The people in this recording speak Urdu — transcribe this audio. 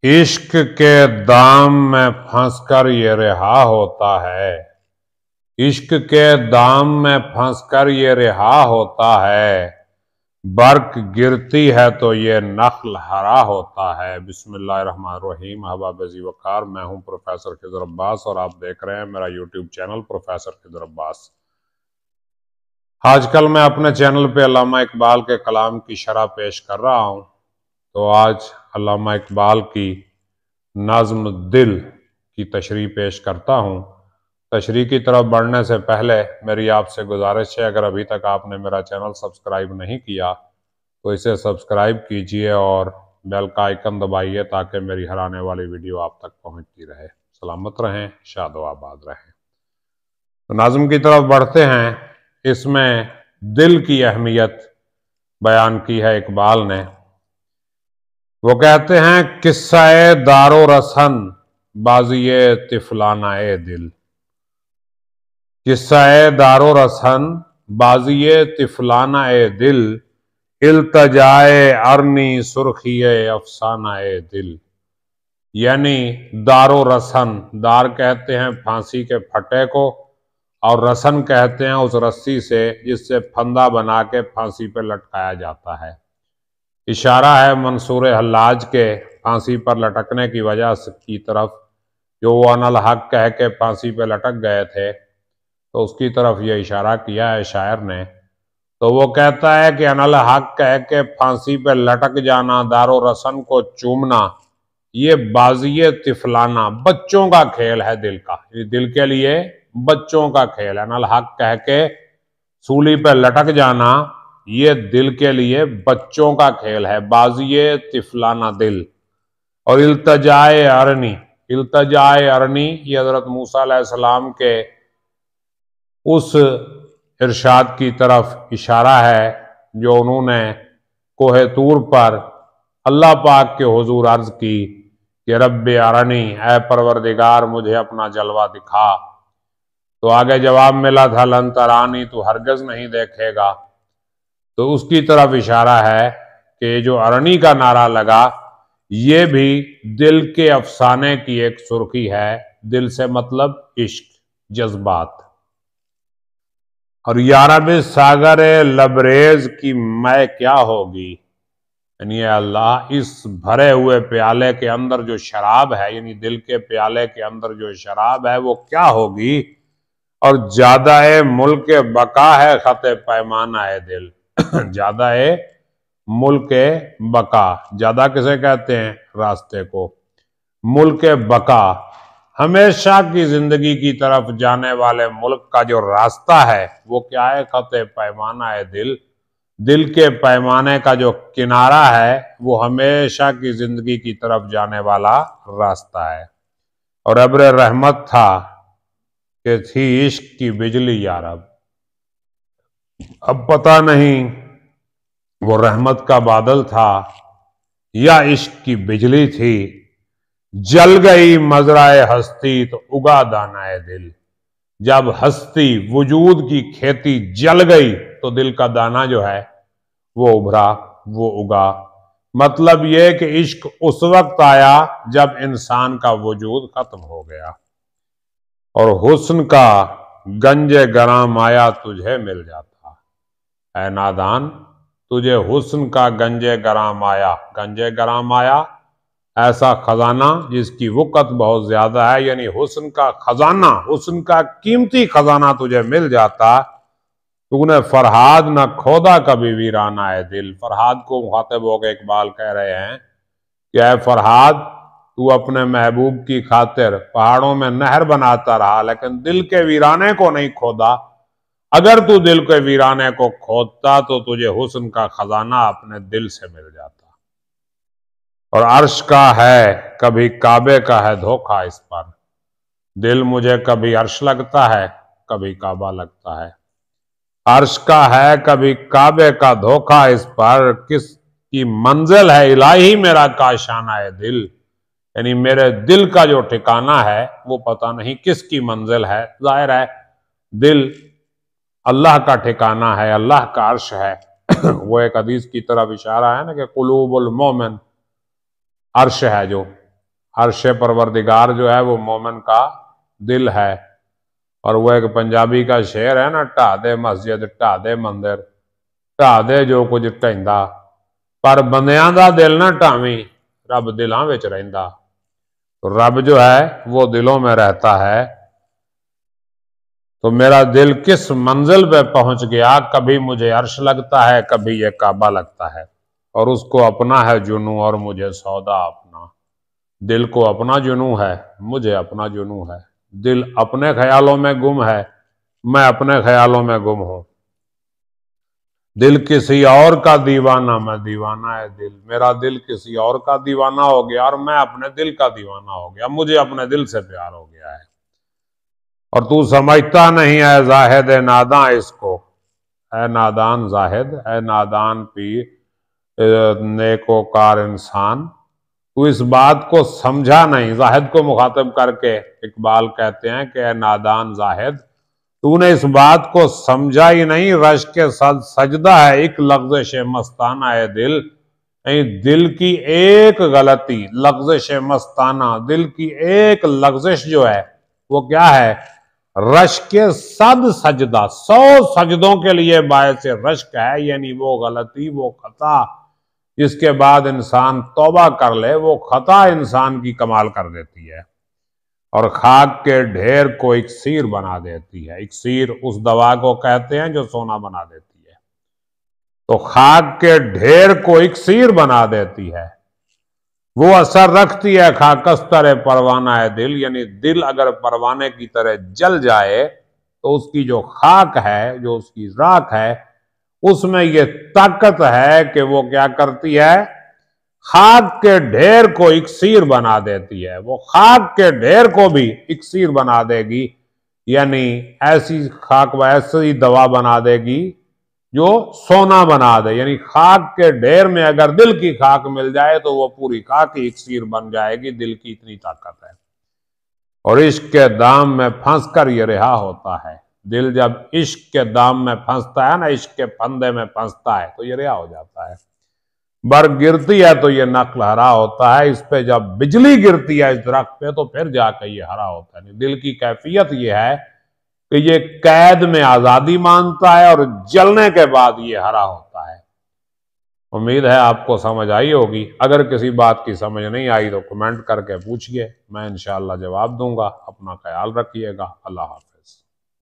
عشق کے دام میں پھنس کر یہ رہا ہوتا ہے، عشق کے دام میں پھنس کر یہ رہا ہوتا ہے، برق گرتی ہے تو یہ نخل ہرا ہوتا ہے۔ بسم اللہ الرحمن الرحیم۔ احباب عزیز وقار، میں ہوں پروفیسر خضر عباس اور آپ دیکھ رہے ہیں میرا یوٹیوب چینل پروفیسر خضر عباس۔ آج کل میں اپنے چینل پہ علامہ اقبال کے کلام کی شرح پیش کر رہا ہوں، تو آج علامہ اقبال کی نظم دل کی تشریح پیش کرتا ہوں۔ تشریح کی طرف بڑھنے سے پہلے میری آپ سے گزارش ہے، اگر ابھی تک آپ نے میرا چینل سبسکرائب نہیں کیا تو اسے سبسکرائب کیجئے اور بیل کا آئیکن دبائیے تاکہ میری ہر آنے والی ویڈیو آپ تک پہنچتی رہے۔ سلامت رہیں، شاد و آباد رہیں۔ تو نظم کی طرف بڑھتے ہیں۔ اس میں دل کی اہمیت بیان کی ہے اقبال نے۔ وہ کہتے ہیں، قصہ دار و رسن بازی طفلانہ دل، قصہ دار و رسن بازی طفلانہ دل، التجائے ارنی سرخی افسانہ دل۔ یعنی دار و رسن، دار کہتے ہیں پھانسی کے پھٹے کو، اور رسن کہتے ہیں اس رسی سے جس سے پھندا بنا کے پھانسی پہ لٹکایا جاتا ہے۔ اشارہ ہے منصور حلاج کے پھانسی پر لٹکنے کی وجہ کی طرف، جو وہ انا الحق کہہ کے پھانسی پہ لٹک گئے تھے، تو اس کی طرف یہ اشارہ کیا ہے شاعر نے۔ تو وہ کہتا ہے کہ انا الحق کہہ کے پھانسی پہ لٹک جانا، دار و رسن کو چومنا، یہ بازی طفلانہ، بچوں کا کھیل ہے دل کا، دل کے لیے بچوں کا کھیل ہے۔ انا الحق کہہ کے سولی پہ لٹک جانا، یہ دل کے لیے بچوں کا کھیل ہے، بازی طفلانہ دل۔ اور التجائے ارنی، التجائے ارنی یہ حضرت موسیٰ علیہ السلام کے اس ارشاد کی طرف اشارہ ہے جو انہوں نے کوہ طور پر اللہ پاک کے حضور عرض کی کہ رب ارنی، اے پروردگار مجھے اپنا جلوہ دکھا۔ تو آگے جواب ملا تھا لن ترانی، تو ہرگز نہیں دیکھے گا۔ تو اس کی طرف اشارہ ہے کہ جو ارنی کا نعرہ لگا، یہ بھی دل کے افسانے کی ایک سرخی ہے۔ دل سے مطلب عشق، جذبات۔ اور یارب ساگر لبریز کی میں کیا ہوگی، یعنی اے اللہ اس بھرے ہوئے پیالے کے اندر جو شراب ہے، یعنی دل کے پیالے کے اندر جو شراب ہے وہ کیا ہوگی، اور زیادہ ملک بقا ہے خط پیمانہ دل۔ زیادہ ملک بقا، زیادہ کسے کہتے ہیں؟ راستے کو۔ ملک بقا، ہمیشہ کی زندگی کی طرف جانے والے ملک کا جو راستہ ہے وہ کیا ہے؟ خط پیمانہ دل۔ دل کے پیمانے کا جو کنارہ ہے وہ ہمیشہ کی زندگی کی طرف جانے والا راستہ ہے۔ اور ابر رحمت تھا کہ تھی عشق کی بجلی یارب۔ اب پتہ نہیں وہ رحمت کا بادل تھا یا عشق کی بجلی تھی، جل گئی مزرعہ ہستی تو اگا دانہ دل۔ جب ہستی، وجود کی کھیتی جل گئی تو دل کا دانہ جو ہے وہ ابھرا، وہ اگا۔ مطلب یہ کہ عشق اس وقت آیا جب انسان کا وجود ختم ہو گیا، اور حسن کا گنج گراں مایا تجھے مل جاتا۔ اے نادان، تجھے حسن کا گنج گراں مایا، گنج گراں مایا ایسا خزانہ جس کی وقت بہت زیادہ ہے، یعنی حسن کا خزانہ، حسن کا قیمتی خزانہ تجھے مل جاتا۔ تو نے فرہاد نہ کھودا کبھی ویرانہ دل۔ فرہاد کو مخاطب ہو کے اقبال کہہ رہے ہیں کہ اے فرہاد، تو اپنے محبوب کی خاطر پہاڑوں میں نہر بناتا رہا لیکن دل کے ویرانے کو نہیں کھودا۔ اگر تو دل کے ویرانے کو کھودتا تو تجھے حسن کا خزانہ اپنے دل سے مل جاتا۔ اور عرش کا ہے کبھی کعبے کا ہے دھوکہ اس پر، دل مجھے کبھی عرش لگتا ہے کبھی کعبہ لگتا ہے۔ عرش کا ہے کبھی کعبے کا دھوکہ اس پر، کس کی منزل ہے الہی میرا کاشانہ دل۔ یعنی میرے دل کا جو ٹھکانہ ہے وہ پتہ نہیں کس کی منزل ہے۔ ظاہر ہے دل اللہ کا ٹھکانہ ہے، اللہ کا عرش ہے۔ وہ ایک حدیث کی طرف اشارہ ہے نا کہ قلوب المومن عرش ہے جو، عرش پروردگار جو ہے وہ مومن کا دل ہے. اور وہ ایک پنجابی کا شعر ہے نا، ٹھا دے مسجد ٹھا دے مندر ٹھا دے جو کچھ ٹھیندا پر بندیاں دا دل نہ ٹھاویں رب دلاں وچ رہندا. تو رب جو ہے وہ دلوں میں رہتا ہے. تو میرا دل کس منزل پہ پہنچ گیا، کبھی مجھے عرش لگتا ہے، کبھی یہ کعبہ لگتا ہے. اور اس کو اپنا ہے جنوں اور مجھے سودا اپنا. دل کو اپنا جنوں ہے، مجھے اپنا جنوں ہے. دل اپنے خیالوں میں گم ہے، میں اپنے خیالوں میں گم ہوں. دل کسی اور کا دیوانہ، میں دیوانہ ہے دل. میرا دل کسی اور کا دیوانہ ہو گیا اور میں اپنے دل کا دیوانہ ہو گیا. مجھے اپنے دل سے پیار ہو گیا ہے. اور تو سمجھتا نہیں ہے زاہد ناداں اس کو. اے نادان زاہد، اے نادان پیر، نیکو کار انسان، تو اس بات کو سمجھا نہیں. زاہد کو مخاطب کر کے اقبال کہتے ہیں کہ اے نادان زاہد، تو نے اس بات کو سمجھا ہی نہیں. رشک کے سجدہ ہے ایک لغزش مستانہ ہے دل. دل کی ایک غلطی، لغزش مستانہ، دل کی ایک لغزش جو ہے وہ کیا ہے؟ رشک کے سجدہ، 100 سجدوں کے لیے باعث رشک ہے. یعنی وہ غلطی، وہ خطا جس کے بعد انسان توبہ کر لے، وہ خطا انسان کی کمال کر دیتی ہے اور خاک کے ڈھیر کو اکسیر بنا دیتی ہے. اکسیر اس دوا کو کہتے ہیں جو سونا بنا دیتی ہے. تو خاک کے ڈھیر کو اکسیر بنا دیتی ہے. وہ اثر رکھتی ہے خاکستر پروانہ ہے دل. یعنی دل اگر پروانے کی طرح جل جائے تو اس کی جو خاک ہے، جو اس کی راکھ ہے، اس میں یہ طاقت ہے کہ وہ کیا کرتی ہے؟ خاک کے ڈھیر کو اکسیر بنا دیتی ہے. وہ خاک کے ڈھیر کو بھی اکسیر بنا دے گی. یعنی ایسی خاک و ایسی دوا بنا دے گی جو سونا بنا دے. یعنی خاک کے ڈھیر میں اگر دل کی خاک مل جائے تو وہ پوری خاک ہی اکسیر بن جائے گی. دل کی اتنی طاقت ہے. اور عشق کے دام میں پھنس کر یہ رہا ہوتا ہے. دل جب عشق کے دام میں پھنستا ہے نا، عشق کے پھندے میں پھنستا ہے تو یہ رہا ہو جاتا ہے. برگ گرتی ہے تو یہ نقل ہرا ہوتا ہے. اس پہ جب بجلی گرتی ہے اس درخت پہ تو پھر جا کے یہ ہرا ہوتا ہے. دل کی کیفیت یہ ہے کہ یہ قید میں آزادی مانتا ہے اور جلنے کے بعد یہ ہرا ہوتا ہے. امید ہے آپ کو سمجھ آئی ہوگی. اگر کسی بات کی سمجھ نہیں آئی تو کمنٹ کر کے پوچھئے، میں انشاءاللہ جواب دوں گا. اپنا خیال رکھیے گا. اللہ حافظ.